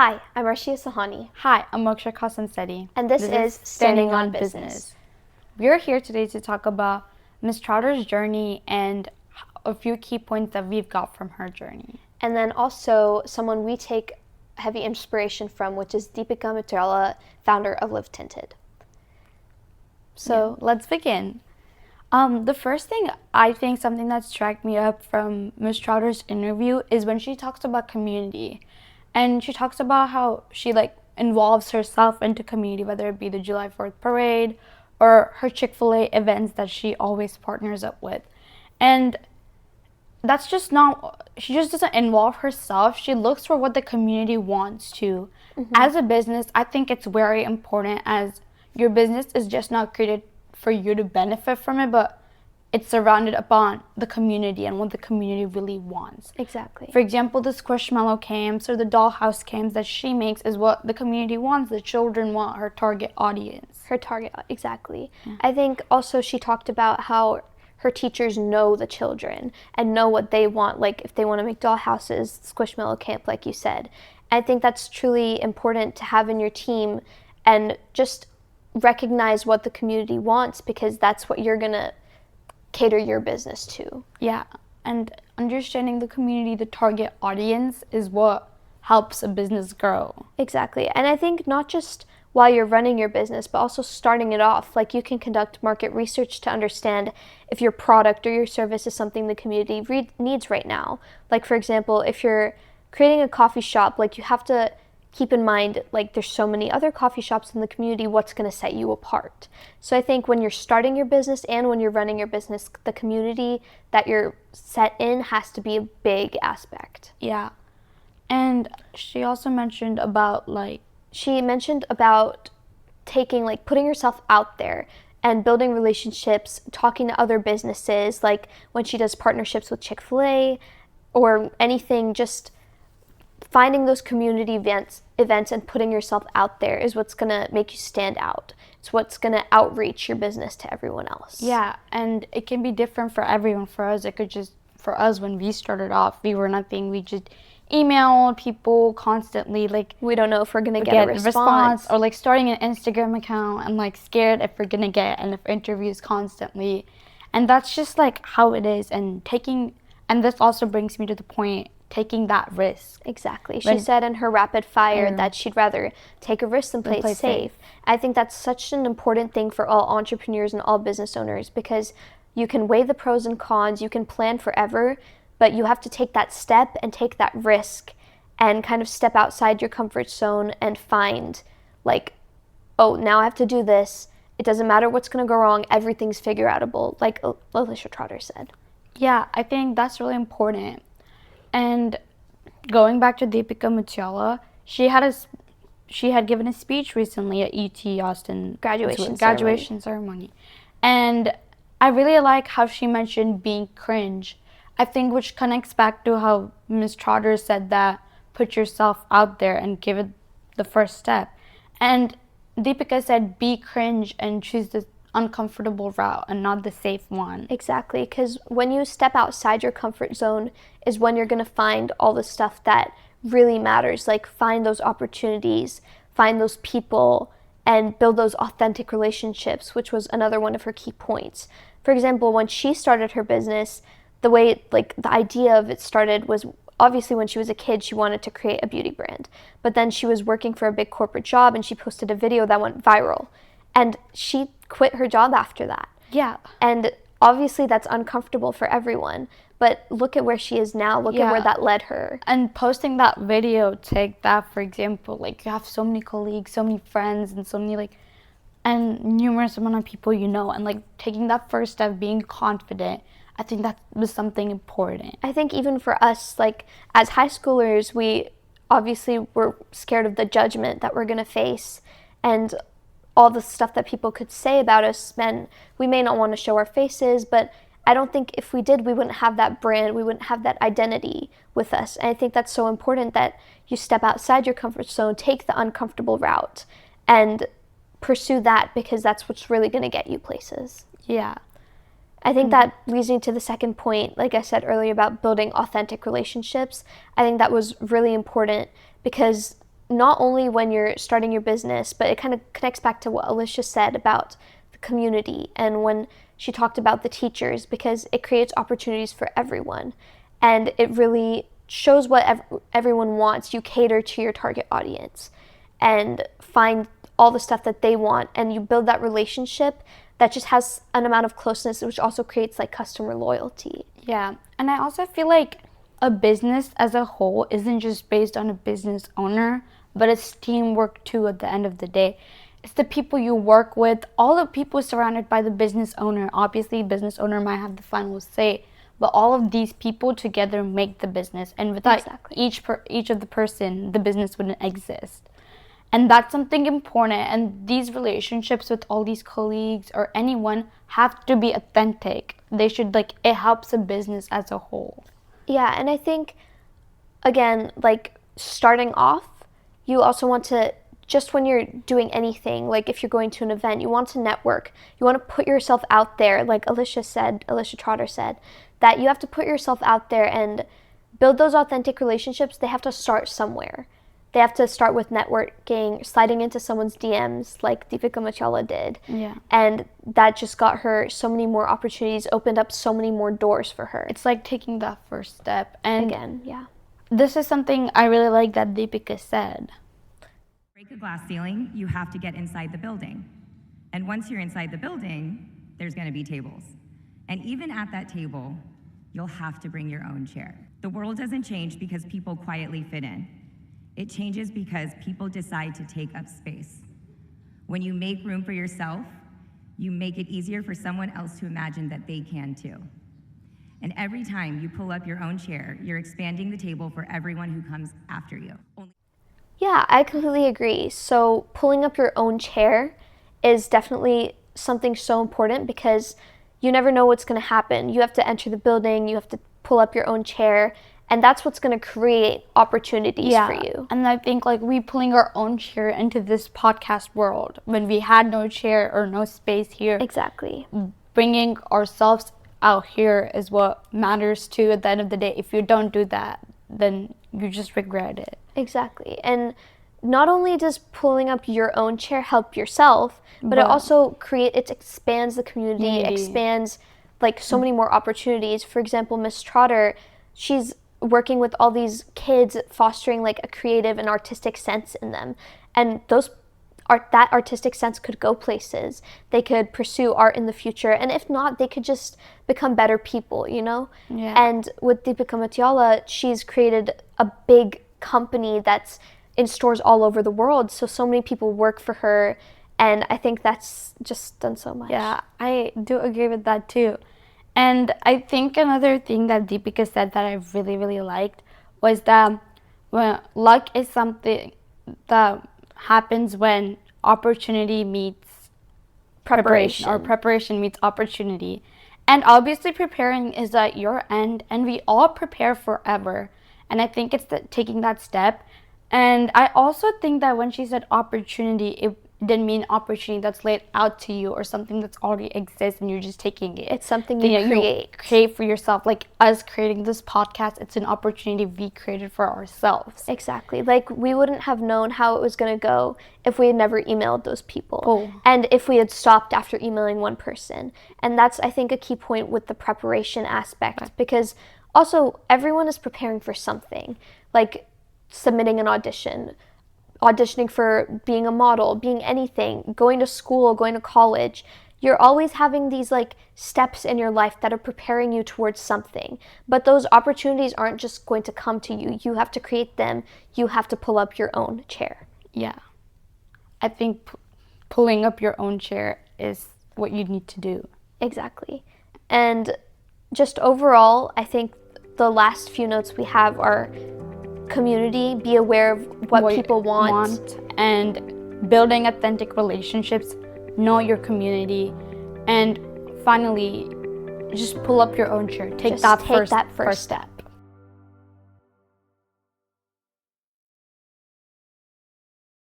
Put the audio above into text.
Hi, I'm Alycia Sahani, Hi, I'm Moksha Kasamseti. and this is Standing on Business. We're here today to talk about Ms. Trotter's journey and a few key points that we've got from her journey. And then also someone we take heavy inspiration from, which is Deepica Mutyala, founder of Live Tinted. So let's begin. The first thing I think something that struck me up from Ms. Trotter's interview is when she talks about community. And she talks about how she involves herself into community, whether it be the July 4th parade or her Chick-fil-A events that she always partners up with. And that's just not, she just doesn't involve herself. She looks for what the community wants to. As a business, I think it's very important, as your business is just not created for you to benefit from it, but it's surrounded upon the community and what the community really wants. Exactly. For example, the Squishmallow camps or the dollhouse camps that she makes is what the community wants. The children want, her target audience. Exactly. I think also she talked about how her teachers know the children and know what they want, like if they want to make dollhouses, Squishmallow camp, like you said. I think that's truly important to have in your team, and just recognize what the community wants, because that's what you're going to cater your business to. Yeah, and understanding the community, the target audience, is what helps a business grow. Exactly. And I think not just while you're running your business, but also starting it off. Like, you can conduct market research to understand if your product or your service is something the community needs right now. Like, for example, if you're creating a coffee shop, like, you have to keep in mind, like, there's so many other coffee shops in the community, what's going to set you apart. So I think when you're starting your business and when you're running your business, the community that you're set in has to be a big aspect. Yeah. And she also mentioned about taking, putting yourself out there and building relationships, talking to other businesses, like when she does partnerships with Chick-fil-A or anything, just finding those community events and putting yourself out there is what's going to make you stand out. It's what's going to outreach your business to everyone else. Yeah, and it can be different for everyone. For us, when we started off, we were nothing. We just emailed people constantly. We don't know if we're going to get a response. Or starting an Instagram account and scared if we're going to get enough interviews constantly. And that's just how it is. And this also brings me to the point, taking that risk. Exactly. She said in her rapid fire that she'd rather take a risk than play it safe. I think that's such an important thing for all entrepreneurs and all business owners, because you can weigh the pros and cons, you can plan forever, but you have to take that step and take that risk and kind of step outside your comfort zone and find, now I have to do this. It doesn't matter what's going to go wrong. Everything's figure-outable, like Alycia Trotter said. Yeah, I think that's really important. And going back to Deepica Mutyala, she had given a speech recently at UT Austin graduation ceremony. And I really like how she mentioned being cringe. I think which connects back to how Ms. Trotter said that put yourself out there and give it the first step. And Deepica said be cringe and choose the uncomfortable route and not the safe one. Exactly, because when you step outside your comfort zone is when you're going to find all the stuff that really matters. Find those opportunities, find those people, and build those authentic relationships, which was another one of her key points. For example, when she started her business, the way the idea of it started was, obviously when she was a kid she wanted to create a beauty brand, but then she was working for a big corporate job and she posted a video that went viral, and she quit her job after that. Yeah. And obviously that's uncomfortable for everyone, but look at where she is now. Look at where that led her. And posting that video, take that for example, you have so many colleagues, so many friends, and so many and numerous amount of people and taking that first step, being confident, I think that was something important. I think even for us, as high schoolers, we obviously were scared of the judgment that we're going to face and all the stuff that people could say about us. And we may not want to show our faces, but I don't think if we did, we wouldn't have that brand, we wouldn't have that identity with us. And I think that's so important that you step outside your comfort zone, take the uncomfortable route, and pursue that, because that's what's really going to get you places. Yeah. I think that leads me to the second point, like I said earlier, about building authentic relationships. I think that was really important, because not only when you're starting your business, but it kind of connects back to what Alycia said about the community and when she talked about the teachers, because it creates opportunities for everyone. And it really shows what everyone wants. You cater to your target audience and find all the stuff that they want, and you build that relationship that just has an amount of closeness, which also creates like customer loyalty. Yeah, and I also feel like a business as a whole isn't just based on a business owner, but it's teamwork too at the end of the day. It's the people you work with, all the people surrounded by the business owner. Obviously, business owner might have the final say, but all of these people together make the business, and without each of the person, the business wouldn't exist. And that's something important, and these relationships with all these colleagues or anyone have to be authentic. They should, like, it helps a business as a whole. Yeah, and I think, again, like, starting off, you also want to, just when you're doing anything, like if you're going to an event, you want to network. You want to put yourself out there, like Alycia Trotter said, that you have to put yourself out there and build those authentic relationships. They have to start somewhere. They have to start with networking, sliding into someone's DMs like Deepica Mutyala did. Yeah. And that just got her so many more opportunities, opened up so many more doors for her. It's like taking that first step. And again, yeah. This is something I really like that Deepica said. Break a glass ceiling, you have to get inside the building. And once you're inside the building, there's gonna be tables. And even at that table, you'll have to bring your own chair. The world doesn't change because people quietly fit in. It changes because people decide to take up space. When you make room for yourself, you make it easier for someone else to imagine that they can too. And every time you pull up your own chair, you're expanding the table for everyone who comes after you. Yeah, I completely agree. So pulling up your own chair is definitely something so important because you never know what's going to happen. You have to enter the building, you have to pull up your own chair, and that's what's going to create opportunities for you. And I think like we pulling our own chair into this podcast world when we had no chair or no space here. Exactly. Bringing ourselves out here is what matters too at the end of the day. If you don't do that, then you just regret it. Exactly. And not only does pulling up your own chair help yourself, but it also it expands the community, expands like so many more opportunities. For example, Miss Trotter, she's working with all these kids, fostering like a creative and artistic sense in them. And that artistic sense could go places. They could pursue art in the future. And if not, they could just become better people, you know? Yeah. And with Deepica Mutyala, she's created a big company that's in stores all over the world. So many people work for her. And I think that's just done so much. Yeah, I do agree with that too. And I think another thing that Deepica said that I really, really liked was that luck is something that happens when opportunity meets preparation, or preparation meets opportunity. And obviously preparing is at your end, and we all prepare forever. And I think it's taking that step. And I also think that when she said opportunity, it didn't mean opportunity that's laid out to you or something that's already exists and you're just taking it. It's something you create for yourself. Like us creating this podcast, it's an opportunity we created for ourselves. Exactly. Like we wouldn't have known how it was going to go if we had never emailed those people. And if we had stopped after emailing one person. And that's, I think, a key point with the preparation aspect, because also everyone is preparing for something, like submitting an audition, auditioning for being a model, being anything, going to school, going to college. You're always having these like steps in your life that are preparing you towards something. But those opportunities aren't just going to come to you. You have to create them. You have to pull up your own chair. Yeah. I think pulling up your own chair is what you need to do. Exactly. And just overall, I think the last few notes we have are community, be aware of what people want, and building authentic relationships, know your community, and finally just pull up your own chair. Take that first step.